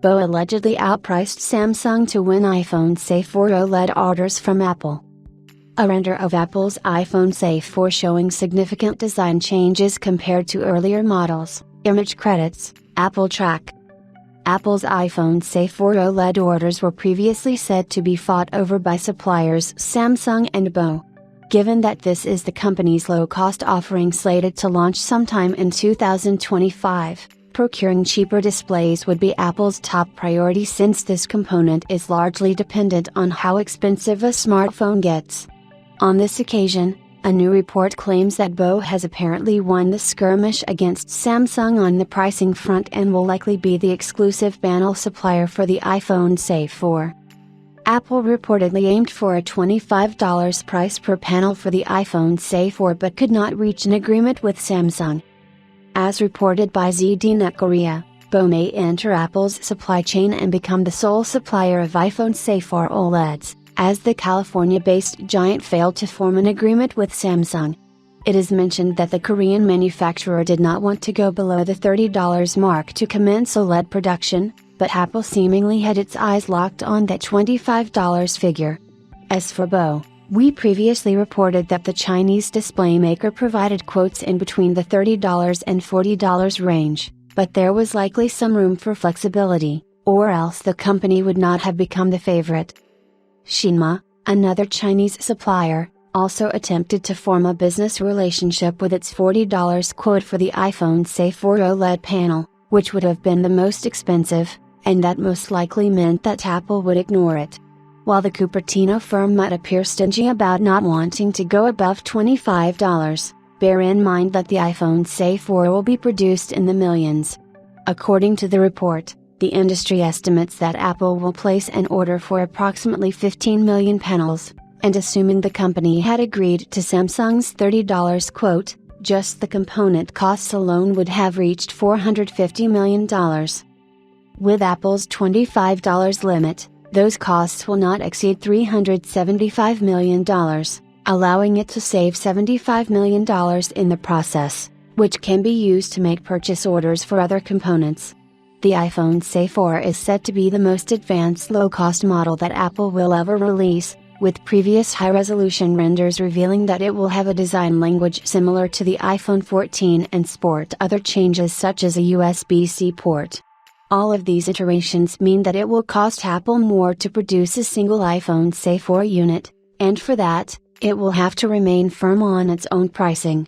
BOE allegedly outpriced Samsung to win iPhone SE 4 OLED orders from Apple. A render of Apple's iPhone SE 4 showing significant design changes compared to earlier models, image credits, Apple Track. Apple's iPhone SE 4 OLED orders were previously said to be fought over by suppliers Samsung and BOE. Given that this is the company's low-cost offering slated to launch sometime in 2025, procuring cheaper displays would be Apple's top priority since this component is largely dependent on how expensive a smartphone gets. On this occasion, a new report claims that BOE has apparently won the skirmish against Samsung on the pricing front and will likely be the exclusive panel supplier for the iPhone SE 4. Apple reportedly aimed for a $25 price per panel for the iPhone SE 4 but could not reach an agreement with Samsung. As reported by ZDNet Korea, BOE may enter Apple's supply chain and become the sole supplier of iPhone SE 4 OLEDs, as the California-based giant failed to form an agreement with Samsung. It is mentioned that the Korean manufacturer did not want to go below the $30 mark to commence OLED production, but Apple seemingly had its eyes locked on that $25 figure. As for BOE, we previously reported that the Chinese display maker provided quotes in between the $30 and $40 range, but there was likely some room for flexibility, or else the company would not have become the favorite. Shinma, another Chinese supplier, also attempted to form a business relationship with its $40 quote for the iPhone SE 4 OLED panel, which would have been the most expensive, and that most likely meant that Apple would ignore it. While the Cupertino firm might appear stingy about not wanting to go above $25, bear in mind that the iPhone SE 4 will be produced in the millions. According to the report, the industry estimates that Apple will place an order for approximately 15 million panels, and assuming the company had agreed to Samsung's $30 quote, just the component costs alone would have reached $450 million. With Apple's $25 limit, those costs will not exceed $375 million, allowing it to save $75 million in the process, which can be used to make purchase orders for other components. The iPhone SE 4 is said to be the most advanced low-cost model that Apple will ever release, with previous high-resolution renders revealing that it will have a design language similar to the iPhone 14 and sport other changes such as a USB-C port. All of these iterations mean that it will cost Apple more to produce a single iPhone SE 4 unit, and for that, it will have to remain firm on its own pricing.